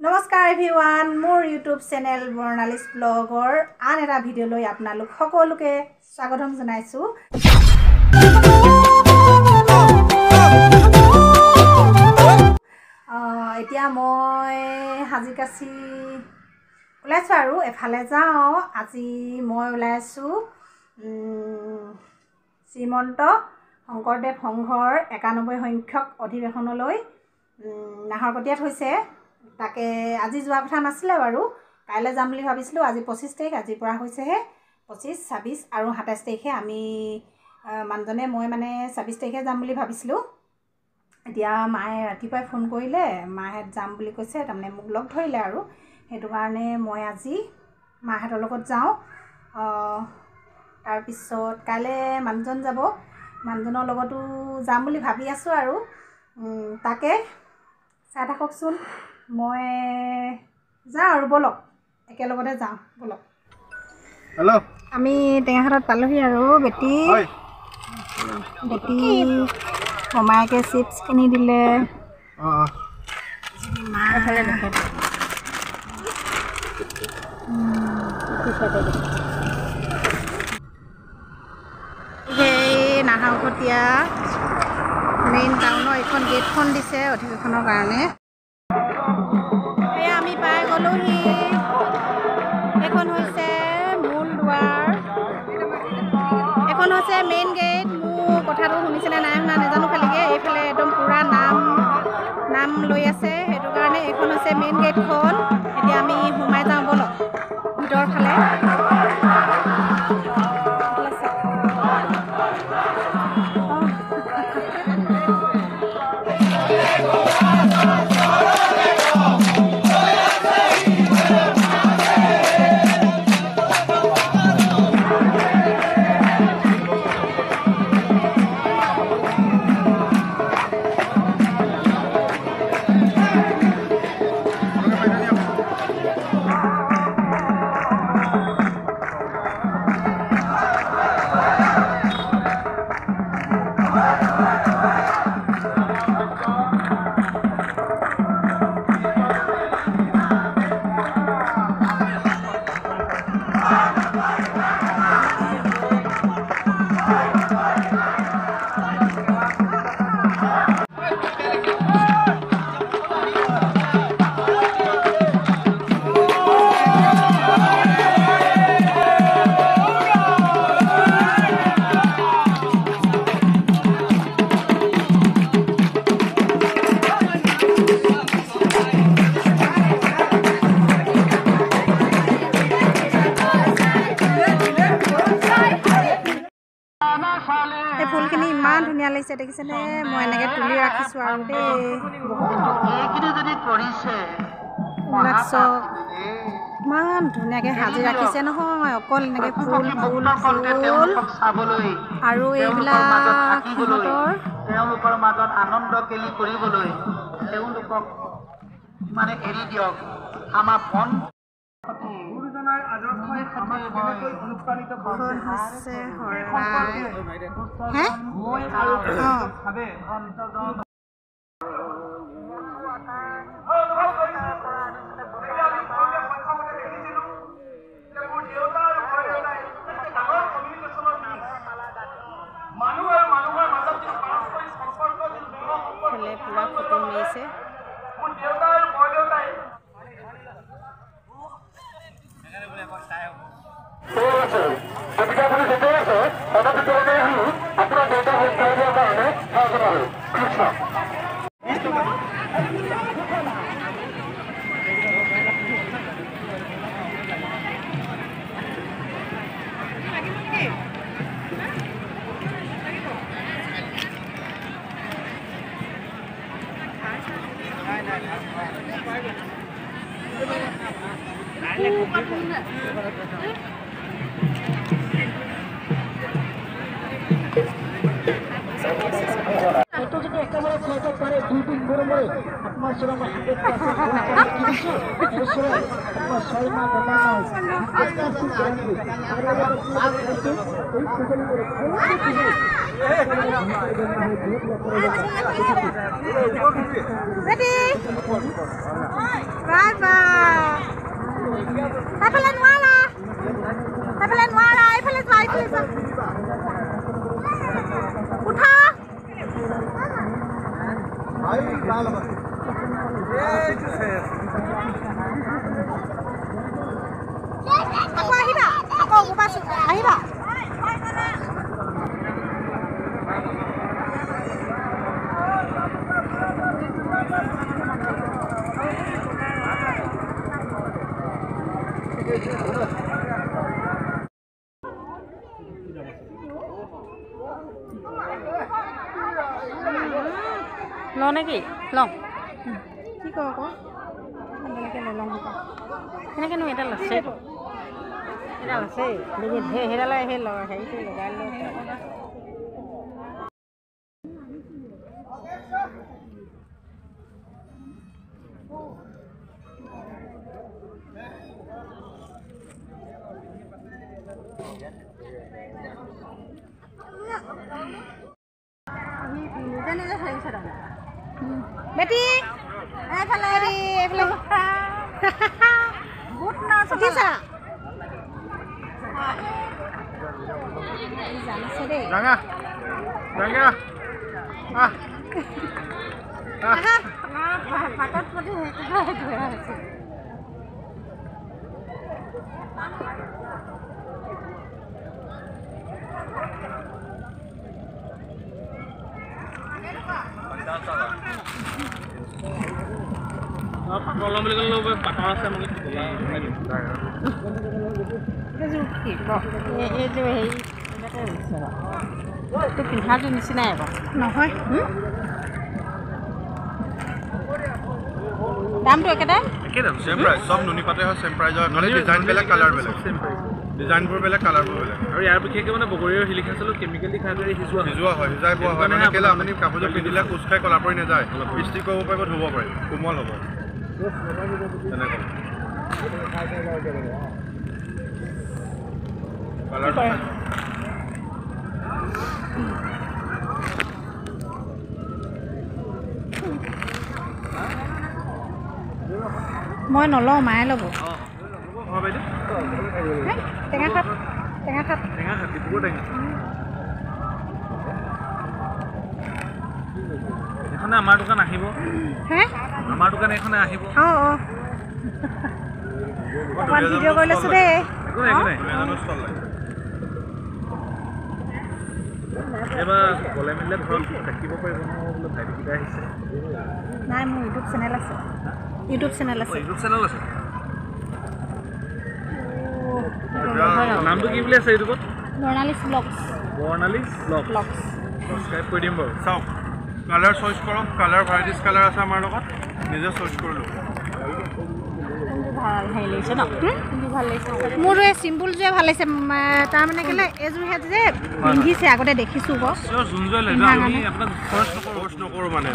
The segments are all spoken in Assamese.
নমস্কাৰ এভৰিৱান মোৰ ইউটিউব চেনেল বৰ্ণালীজ ব্লগৰ আন এটা ভিডিঅ'লৈ আপোনালোক সকলোকে স্বাগতম জনাইছো। এতিয়া মই হাজিকাছি ওলাইছো আৰু এফালে যাওঁ। আজি মই ওলাইছো শ্ৰীমন্ত শংকৰদেৱ সংঘৰ 91 সংখ্যক অধিৱেশনলৈ নাহৰকটীয়াত হৈছে। তাকে আজি যোৱা কথা নাছিলে বাৰু, কাইলৈ যাম বুলি ভাবিছিলোঁ। আজি 25 তাৰিখ, আজিৰ পৰা হৈছেহে 25, 26 আৰু 27 তাৰিখে আমি মানুহজনে মই 26 তাৰিখে যাম বুলি ভাবিছিলোঁ। এতিয়া মায়ে ৰাতিপুৱাই ফোন কৰিলে, মাহঁত যাম বুলি কৈছে, তাৰমানে মোক লগ ধৰিলে আৰু সেইটো কাৰণে মই আজি মাহঁতৰ লগত যাওঁ। তাৰপিছত কাইলৈ মানুহজন যাব, মানুহজনৰ লগতো যাম বুলি ভাবি আছোঁ আৰু তাকে চাই থাককচোন। মই যাওঁ আৰু ব'লক, একেলগতে যাওঁ ব'লক। হেল্ল', আমি টেঙাখাটত পালোহি আৰু বেটি মমায়েকে চিপছ কিনি দিলে। সেই নাহৰকটীয়া মেইন টাউনৰ এইখন গেটখন দিছে অধিৱেশনৰ কাৰণে। এয়া আমি পাই গ'লোহি। এইখন হৈছে মূল দুৱাৰ, এইখন হৈছে মেইন গেট। মোৰ কথাটো শুনিছেনে নাই শুনা নাজানো, খালিকৈ এইফালে একদম পূৰা নাম লৈ আছে, সেইটো কাৰণে এইখন হৈছে মেইন গেটখন। এতিয়া আমি সোমাই যাওঁ ব'লক ভিতৰ ফালে। ফুলখিনি ইমান ধুনীয়া লাগিছে দেখিছেনে? মই এনেকৈ তুলি ৰাখিছোঁ আৰু দেই। ইমান ধুনীয়াকৈ সাজি ৰাখিছে নহয়, অকল এনেকৈ ফুল ফুল ফুল আৰু এইবিলাক তেওঁলোকৰ মাজত আনন্দ কেলি কৰিবলৈ তেওঁলোকক এৰি দিয়ক। আমাৰ মন গুৰুজনাৰ আদৰ্শই কেনেকৈ অনুপ্ৰাণিত কৰিছে পুৰা ফটো মাৰিছে। Ready? বাই বাই এইফালে নোৱাৰা এইফালে যোৱা উঠা আকৌ আহিবা আকৌ আহিবা ল নেকি ল কি কওঁ আকৌ এনেকৈ নলওঁ সেনেকৈনো এডাল আছে সেইডালে সেই হেৰিটো লগাই লৈ নিজে নিজে হেৰিছে তাৰমানে বেটি এইফালে এইফালে বহুত নাচ উঠিছা জানিছে দেই ভাতত প্ৰতি হৈছে কলম বুলি ক'লে পাথৰ আছে মোক এইযোৰ হেৰি এইটো পিন্ধাটো নিচিনাই আকৌ নহয় দামটো একেটাই চেম প্ৰাইচ চব নুনি পাতে হয় চেম প্ৰাইচ হয় নহ'লে ডিজাইন বেলেগ কালাৰ বেলেগ ডিজাইনবোৰ বেলেগ কালাৰবোৰ বেলেগ আৰু ইয়াৰ বিশেষকৈ মানে বগৰীৰ শিলিখা চালোঁ কেমিকেলি খাই কৰি সিজোৱা হয় সিজাই পোৱা হয় মানে কেলৈ আপুনি কাপোৰযোৰ পিন্ধিলে কোচ খাই কলা পৰি নাযায় ষ্ট্ৰিক কৰিব পাৰিব ধুব পাৰিব কোমল হ'ব তেনেকৈ কালাৰটো মই নলওঁ মায়ে ল'ব বাইদেউ টেঙা খাত ডিব্ৰুগড় টেঙা এখনে আমাৰ দোকান আহিব হে আমাৰ দোকান এখনে আহিব অঁ অকণমান ভিডিঅ' কৰি লৈছোঁ দেই একো নাই এইবাৰ গ'লে মিলিলে ঘৰত দেখিব পাৰিব ন বোলে ভাইটিকেইটা আহিছে নাই মোৰ ইউটিউব চেনেল আছে ইউটিউব চেনেল আছে নামটো কি বুলি আছে ইউটিউবত বৰ্ণালীছ ব্লগছ ছাবস্ক্ৰাইব কৰি দিম বাৰু চাওক কালাৰ চইচ কৰক কালাৰ ভেৰাইটিজ কালাৰ আছে আমাৰ লগত নিজে চইচ কৰিলোঁ ভাল হেৰি লাগিছে ন ভাল লাগিছে মোৰ এই চিম্পুলযোৰে ভাল লাগিছে তাৰমানে কেলে এইযোৰহে যে পিন্ধিছে আগতে দেখিছোঁ আকৌ যোনযোৰ আপোনাক খৰচ নকৰোঁ মানে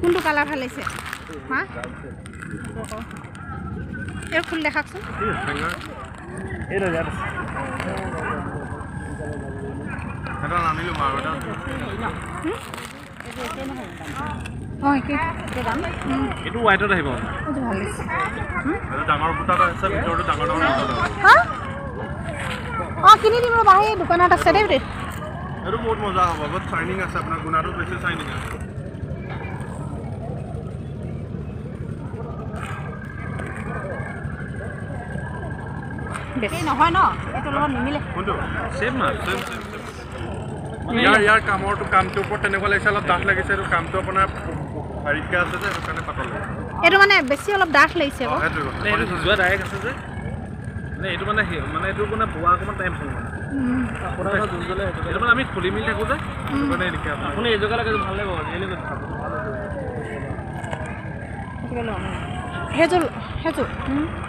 কোনটো কালাৰ ভাল লাগিছে হা এই ফুল দেখাওকচোন এইটো হোৱাইটত আহিব ভাল লাগিছে ডাঙৰ বুটাত আছে ভিতৰটো ডাঙৰ অঁ কিনি দিম ৰ'বা সেই দোকানত আছে দেই এইটো বহুত মজা হ'ব বহুত চাইনিং আছে আপোনাৰ গুণাটো বেছি চাইনিং আছে বেছি নহয় ন এইটো লগত নিমিলে কোনটো চেম ইয়াৰ কামটোৰ ওপৰত তেনেকুৱা লাগিছে অলপ ডাঠ লাগিছে এইটো কামটো আপোনাৰ হেৰিকৈ আছে যে সেইটো কাৰণে পাতল লাগিছে এইটো মানে বেছি অলপ ডাঠ লাগিছে আকৌ এইটো যোৱা ডাইৰেক্ট আছে যে মানে এইটো মানে এইটো মানে বোৱা অকণমান টাইম হ'ল এইটো মানে আমি খুলি মেলি থাকোঁ যে মানে এনেকৈ আপুনি এই জেগা লাগে ভাল লাগিব সেইযোৰ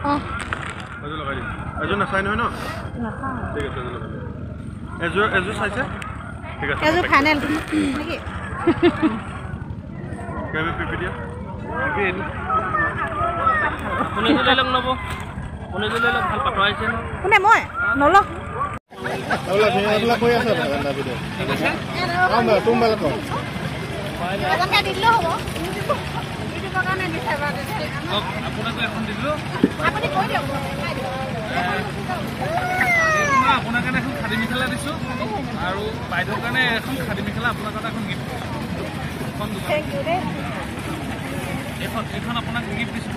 অঁ এযোৰ লগাই দিম এযোৰ নাচাই নহয় ন ঠিক আছে এযোৰ লগাই দিম এযোৰ চাইছে ঠিক আছে এযোৰ ফাইনেল নেকি পিপি দিয়া কোনে মই নলওঁ দি দিলেও হ'ব আপোনাকো এখন দিলোঁ আপোনাৰ কাৰণে এখন খাদী মেখেলা দিছোঁ আৰু বাইদেউৰ কাৰণে এখন খাদী মেখেলা আপোনাৰ কাৰণে এখন গিফ্ট এইখন আপোনাক গিফ্ট দিছোঁ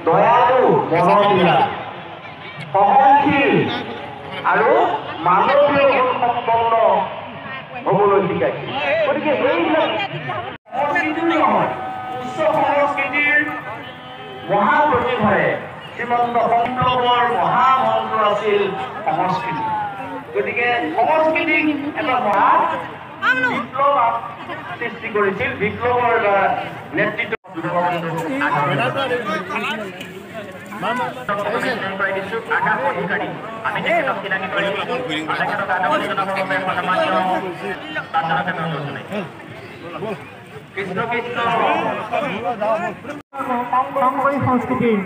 দয়ালু মনোমিলা সহনশীল আৰু মানৱীয় সম্পন্ন হ'বলৈ শিকাইছে গতিকে এইবিলাক সংস্কৃতি নহয় উচ্চ সংস্কৃতিৰ মহাপ্ৰতিভাৰে শ্ৰীমন্ত শংকৰদেৱৰ মহামন্ত্ৰ আছিল সংস্কৃতি গতিকে সংস্কৃতিক এটা মহা বিপ্লৱ সৃষ্টি কৰিছিল বিপ্লৱৰ নেতৃত্ব আকাশ অধিকাৰী আমি তেখেতক চিনাকি কৰিম তেখেতক কৃষ্ণ কৃষ্ণ শংকৰী সংস্কৃতিৰ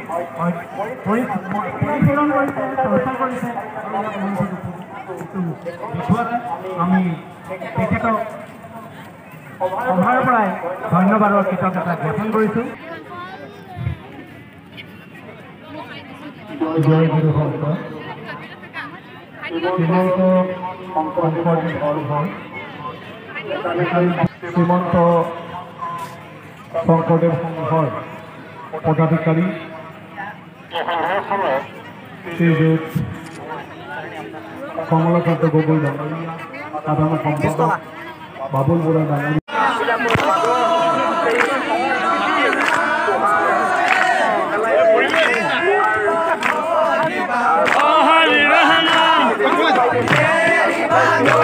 পৰিপূৰণ কৰিছে চৰ্চা কৰিছে আমি তেখেতক সভাৰ পৰাই ধন্যবাদৰ কৃতজ্ঞতা জ্ঞাপন কৰিছোঁ জয় গুৰু শংকৰ শ্ৰীমন্ত শংকৰদেৱ শ্ৰীমন্ত শংকৰদেৱ সংঘৰ পদাধিকাৰী শ্ৰীযুত কমলাকান্ত গগৈ ডাঙৰীয়া সাধাৰণ সম্পাদক বাবুল বৰা ডাঙৰীয়া Oh,